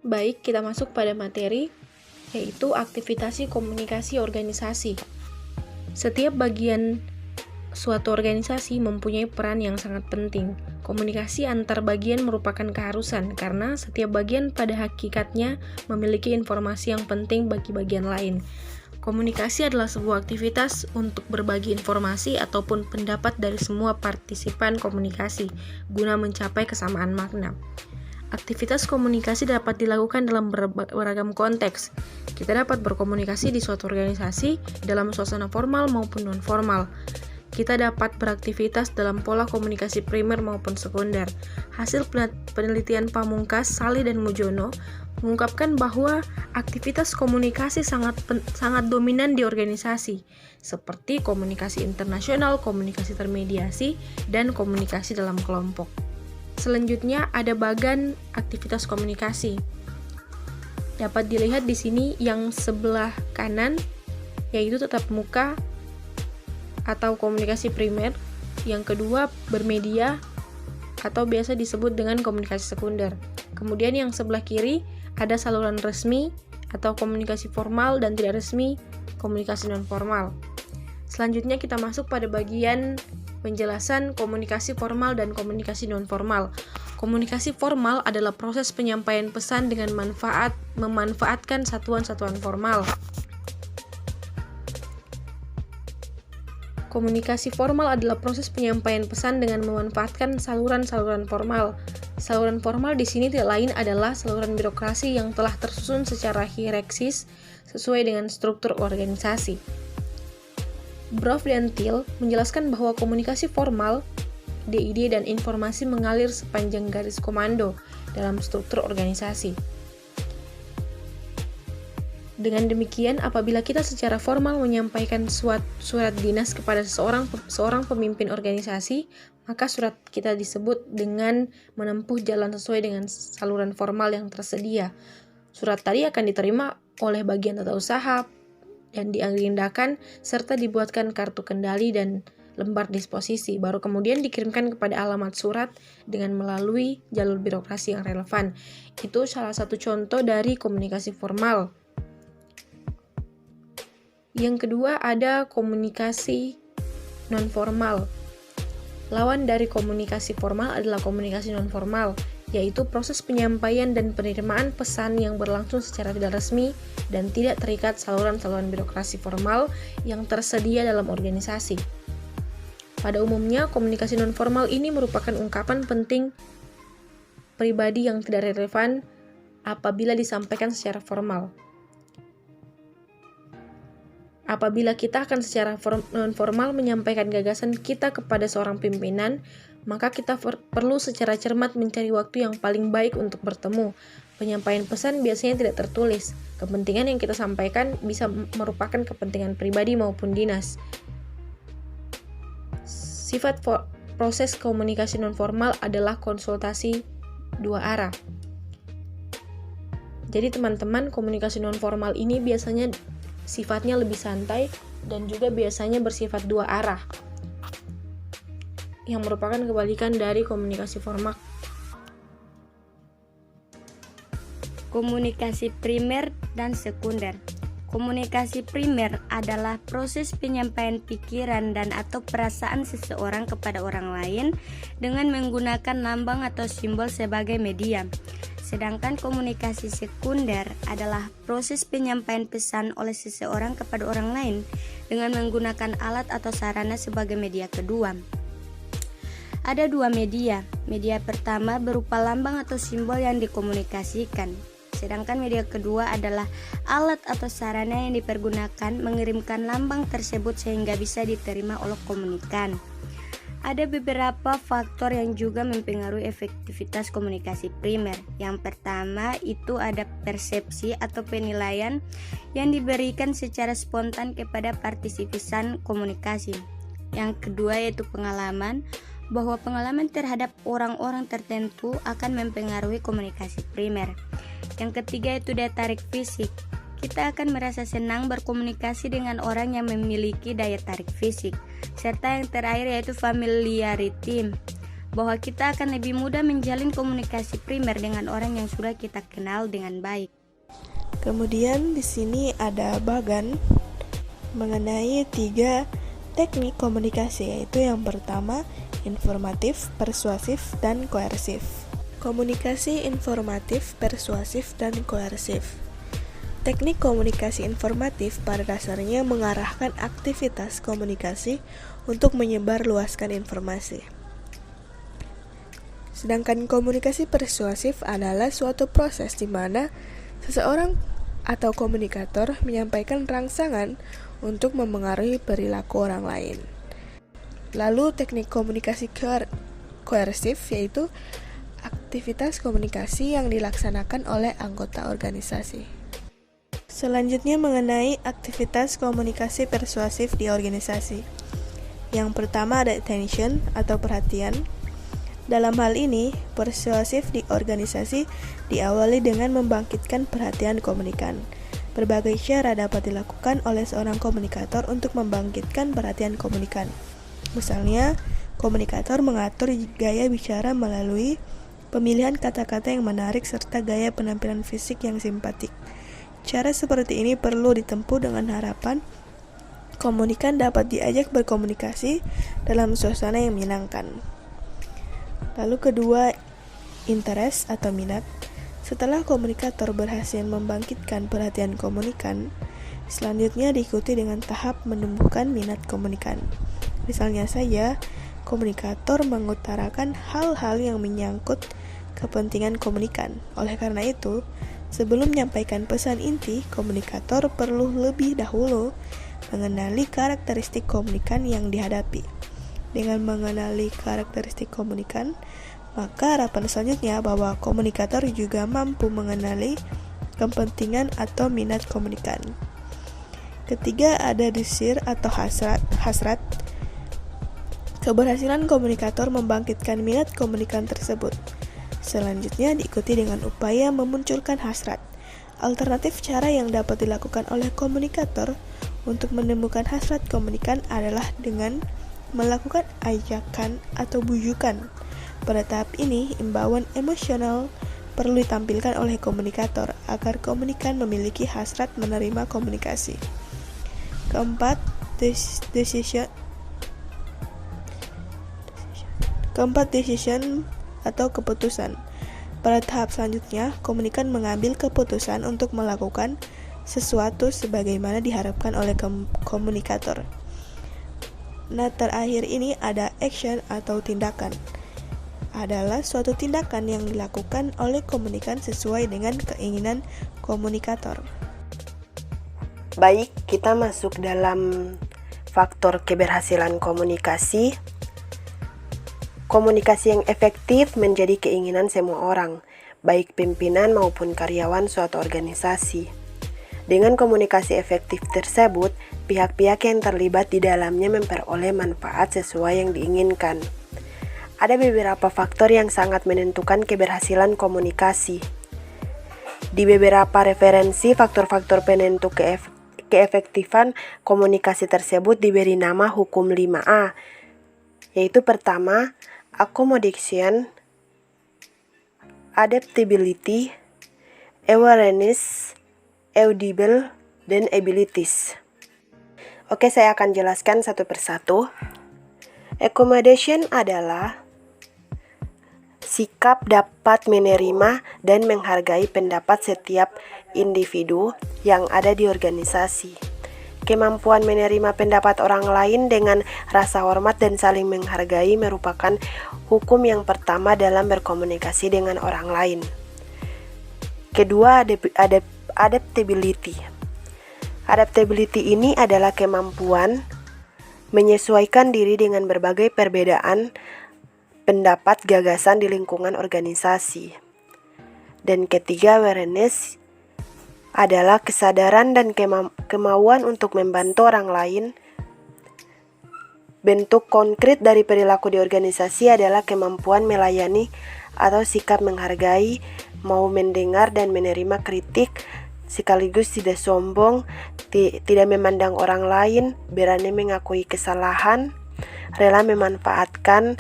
Baik, kita masuk pada materi, yaitu aktivitas komunikasi organisasi. Setiap bagian suatu organisasi mempunyai peran yang sangat penting. Komunikasi antar bagian merupakan keharusan karena setiap bagian pada hakikatnya memiliki informasi yang penting bagi bagian lain. Komunikasi adalah sebuah aktivitas untuk berbagi informasi ataupun pendapat dari semua partisipan komunikasi guna mencapai kesamaan makna. Aktivitas komunikasi dapat dilakukan dalam beragam konteks. Kita dapat berkomunikasi di suatu organisasi dalam suasana formal maupun non-formal. Kita dapat beraktivitas dalam pola komunikasi primer maupun sekunder. Hasil penelitian Pamungkas, Salih, dan Mujono mengungkapkan bahwa aktivitas komunikasi sangat dominan di organisasi, seperti komunikasi internasional, komunikasi termediasi, dan komunikasi dalam kelompok. Selanjutnya ada bagan aktivitas komunikasi. Dapat dilihat di sini yang sebelah kanan, yaitu tatap muka atau komunikasi primer. Yang kedua bermedia atau biasa disebut dengan komunikasi sekunder. Kemudian yang sebelah kiri ada saluran resmi atau komunikasi formal dan tidak resmi, komunikasi non formal. Selanjutnya kita masuk pada bagian penjelasan komunikasi formal dan komunikasi non formal. Komunikasi formal adalah proses penyampaian pesan dengan memanfaatkan satuan-satuan formal. Komunikasi formal adalah proses penyampaian pesan dengan memanfaatkan saluran-saluran formal. Saluran formal di sini tidak lain adalah saluran birokrasi yang telah tersusun secara hierarkis sesuai dengan struktur organisasi. Broff dan Thiel menjelaskan bahwa komunikasi formal, ide-ide dan informasi mengalir sepanjang garis komando dalam struktur organisasi. Dengan demikian, apabila kita secara formal menyampaikan surat dinas kepada seorang pemimpin organisasi, maka surat kita disebut dengan menempuh jalan sesuai dengan saluran formal yang tersedia. Surat tadi akan diterima oleh bagian tata usaha dan diagendakan serta dibuatkan kartu kendali dan lembar disposisi, baru kemudian dikirimkan kepada alamat surat dengan melalui jalur birokrasi yang relevan. Itu salah satu contoh dari komunikasi formal. Yang kedua ada komunikasi non-formal. Lawan dari komunikasi formal adalah komunikasi non-formal, yaitu proses penyampaian dan penerimaan pesan yang berlangsung secara tidak resmi dan tidak terikat saluran-saluran birokrasi formal yang tersedia dalam organisasi. Pada umumnya, komunikasi non-formal ini merupakan ungkapan penting pribadi yang tidak relevan apabila disampaikan secara formal. Apabila kita akan secara non-formal menyampaikan gagasan kita kepada seorang pimpinan, maka kita perlu secara cermat mencari waktu yang paling baik untuk bertemu. Penyampaian pesan biasanya tidak tertulis. Kepentingan yang kita sampaikan bisa merupakan kepentingan pribadi maupun dinas. Sifat proses komunikasi non-formal adalah konsultasi dua arah. Jadi teman-teman, komunikasi non-formal ini biasanya sifatnya lebih santai dan juga biasanya bersifat dua arah, yang merupakan kebalikan dari komunikasi formal. Komunikasi primer dan sekunder. Komunikasi primer adalah proses penyampaian pikiran dan atau perasaan seseorang kepada orang lain dengan menggunakan lambang atau simbol sebagai media. Sedangkan komunikasi sekunder adalah proses penyampaian pesan oleh seseorang kepada orang lain dengan menggunakan alat atau sarana sebagai media kedua. Ada dua media. Media pertama berupa lambang atau simbol yang dikomunikasikan. Sedangkan media kedua adalah alat atau sarana yang dipergunakan mengirimkan lambang tersebut sehingga bisa diterima oleh komunikan. Ada beberapa faktor yang juga mempengaruhi efektivitas komunikasi primer. Yang pertama itu ada persepsi atau penilaian yang diberikan secara spontan kepada partisipan komunikasi. Yang kedua yaitu pengalaman, bahwa pengalaman terhadap orang-orang tertentu akan mempengaruhi komunikasi primer. Yang ketiga itu daya tarik fisik. Kita akan merasa senang berkomunikasi dengan orang yang memiliki daya tarik fisik. Serta yang terakhir yaitu familiarity, bahwa kita akan lebih mudah menjalin komunikasi primer dengan orang yang sudah kita kenal dengan baik. Kemudian di sini ada bagan mengenai 3 teknik komunikasi, yaitu yang pertama informatif, persuasif, dan koersif. Komunikasi informatif, persuasif, dan koersif. Teknik komunikasi informatif pada dasarnya mengarahkan aktivitas komunikasi untuk menyebarluaskan informasi. Sedangkan komunikasi persuasif adalah suatu proses di mana seseorang atau komunikator menyampaikan rangsangan untuk memengaruhi perilaku orang lain. Lalu teknik komunikasi koersif yaitu aktivitas komunikasi yang dilaksanakan oleh anggota organisasi. Selanjutnya mengenai aktivitas komunikasi persuasif di organisasi. Yang pertama ada attention atau perhatian. Dalam hal ini, persuasif di organisasi diawali dengan membangkitkan perhatian komunikan. Berbagai cara dapat dilakukan oleh seorang komunikator untuk membangkitkan perhatian komunikan. Misalnya, komunikator mengatur gaya bicara melalui pemilihan kata-kata yang menarik serta gaya penampilan fisik yang simpatik. Cara seperti ini perlu ditempuh dengan harapan komunikan dapat diajak berkomunikasi dalam suasana yang menyenangkan. Lalu kedua, interest atau minat. Setelah komunikator berhasil membangkitkan perhatian komunikan, selanjutnya diikuti dengan tahap menumbuhkan minat komunikan. Misalnya saja, komunikator mengutarakan hal-hal yang menyangkut kepentingan komunikan. Oleh karena itu, sebelum menyampaikan pesan inti, komunikator perlu lebih dahulu mengenali karakteristik komunikan yang dihadapi. Dengan mengenali karakteristik komunikan, maka harapan selanjutnya bahwa komunikator juga mampu mengenali kepentingan atau minat komunikan. Ketiga, ada desire atau hasrat. Keberhasilan komunikator membangkitkan minat komunikan tersebut. Selanjutnya diikuti dengan upaya memunculkan hasrat. Alternatif cara yang dapat dilakukan oleh komunikator untuk menemukan hasrat komunikan adalah dengan melakukan ajakan atau bujukan. Pada tahap ini, imbauan emosional perlu ditampilkan oleh komunikator agar komunikan memiliki hasrat menerima komunikasi. Keempat, decision atau keputusan. Pada tahap selanjutnya, komunikan mengambil keputusan untuk melakukan sesuatu sebagaimana diharapkan oleh komunikator. Nah, terakhir ini ada action atau tindakan. Adalah suatu tindakan yang dilakukan oleh komunikan sesuai dengan keinginan komunikator. Baik, kita masuk dalam faktor keberhasilan komunikasi. Komunikasi yang efektif menjadi keinginan semua orang, baik pimpinan maupun karyawan suatu organisasi. Dengan komunikasi efektif tersebut, pihak-pihak yang terlibat di dalamnya memperoleh manfaat sesuai yang diinginkan. Ada beberapa faktor yang sangat menentukan keberhasilan komunikasi. Di beberapa referensi, faktor-faktor penentu keefektifan komunikasi tersebut diberi nama hukum 5A, yaitu pertama, accommodation, adaptability, awareness, audible, dan abilities. Oke, saya akan jelaskan satu persatu. Accommodation adalah sikap dapat menerima dan menghargai pendapat setiap individu yang ada di organisasi. Kemampuan menerima pendapat orang lain dengan rasa hormat dan saling menghargai merupakan hukum yang pertama dalam berkomunikasi dengan orang lain. Kedua, adaptability. Adaptability ini adalah kemampuan menyesuaikan diri dengan berbagai perbedaan pendapat gagasan di lingkungan organisasi. Dan ketiga, awareness adalah kesadaran dan kemauan untuk membantu orang lain. Bentuk konkret dari perilaku di organisasi adalah kemampuan melayani atau sikap menghargai, mau mendengar dan menerima kritik, sekaligus tidak sombong, tidak memandang orang lain, berani mengakui kesalahan, rela memanfaatkan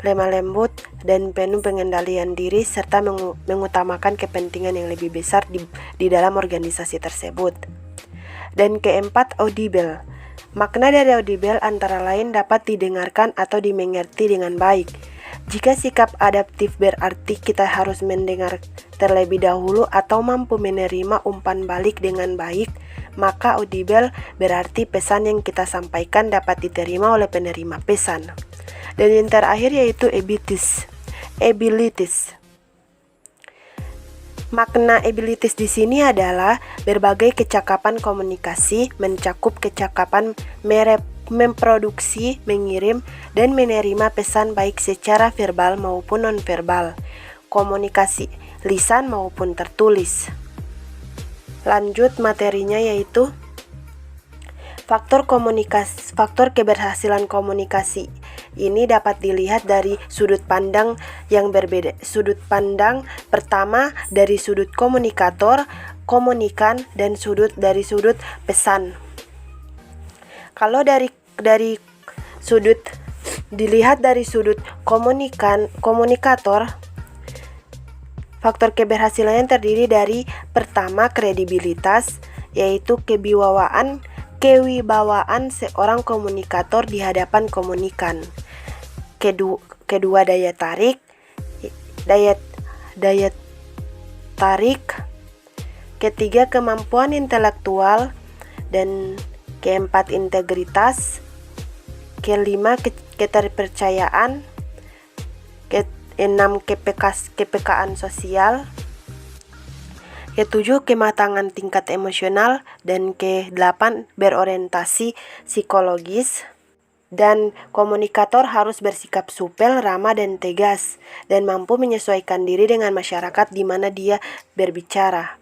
lemah lembut, dan penuh pengendalian diri, serta mengutamakan kepentingan yang lebih besar di dalam organisasi tersebut. Dan keempat, audible. Makna dari audible antara lain dapat didengarkan atau dimengerti dengan baik. Jika sikap adaptif berarti kita harus mendengar terlebih dahulu atau mampu menerima umpan balik dengan baik, maka audible berarti pesan yang kita sampaikan dapat diterima oleh penerima pesan. Dan yang terakhir yaitu abilities. Makna abilities di sini adalah berbagai kecakapan komunikasi, mencakup kecakapan memproduksi, mengirim, dan menerima pesan baik secara verbal maupun nonverbal, komunikasi lisan maupun tertulis. Lanjut materinya yaitu faktor keberhasilan komunikasi. Ini dapat dilihat dari sudut pandang yang berbeda. Sudut pandang pertama dari sudut komunikator, komunikan, dan dari sudut pesan. Kalau dari sudut dilihat dari sudut komunikator, faktor keberhasilan terdiri dari pertama kredibilitas, yaitu kewibawaan seorang komunikator di hadapan komunikan. Kedua daya tarik. Ketiga kemampuan intelektual, dan keempat integritas. Kelima keterpercayaan. Keenam kepekaan sosial. Ketujuh kematangan tingkat emosional, dan kedelapan berorientasi psikologis. Dan komunikator harus bersikap supel, ramah, dan tegas, dan mampu menyesuaikan diri dengan masyarakat di mana dia berbicara.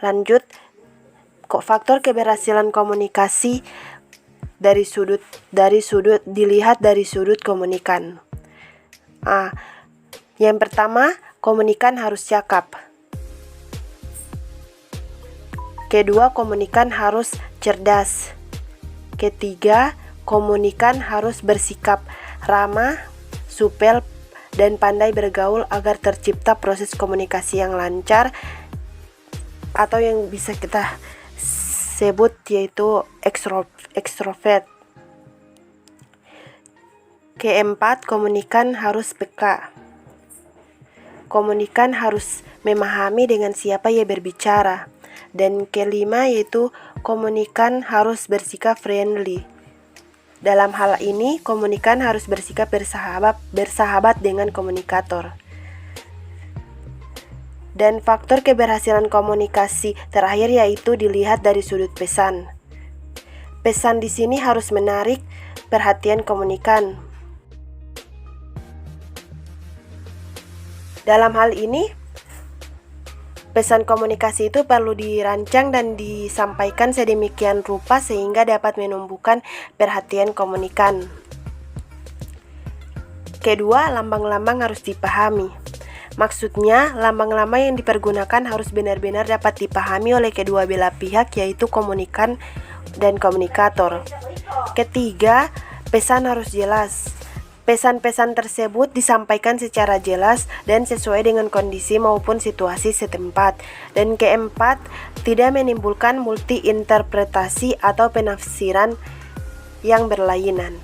Lanjut, faktor keberhasilan komunikasi dilihat dari sudut komunikan. Yang pertama, komunikan harus cakap. Kedua, komunikan harus cerdas. Ketiga, komunikan harus bersikap ramah, supel, dan pandai bergaul agar tercipta proses komunikasi yang lancar, atau yang bisa kita sebut yaitu ekstrovert. Keempat, komunikan harus peka. Komunikan harus memahami dengan siapa ia berbicara. Dan kelima yaitu komunikan harus bersikap friendly. Dalam hal ini, komunikan harus bersikap bersahabat dengan komunikator. Dan faktor keberhasilan komunikasi terakhir yaitu dilihat dari sudut pesan. Pesan di sini harus menarik perhatian komunikan. Dalam hal ini, pesan komunikasi itu perlu dirancang dan disampaikan sedemikian rupa sehingga dapat menumbuhkan perhatian komunikan. Kedua, lambang-lambang harus dipahami. Maksudnya, lambang-lambang yang dipergunakan harus benar-benar dapat dipahami oleh kedua belah pihak, yaitu komunikan dan komunikator. Ketiga, pesan harus jelas. Pesan-pesan tersebut disampaikan secara jelas dan sesuai dengan kondisi maupun situasi setempat. Dan keempat, tidak menimbulkan multi-interpretasi atau penafsiran yang berlainan.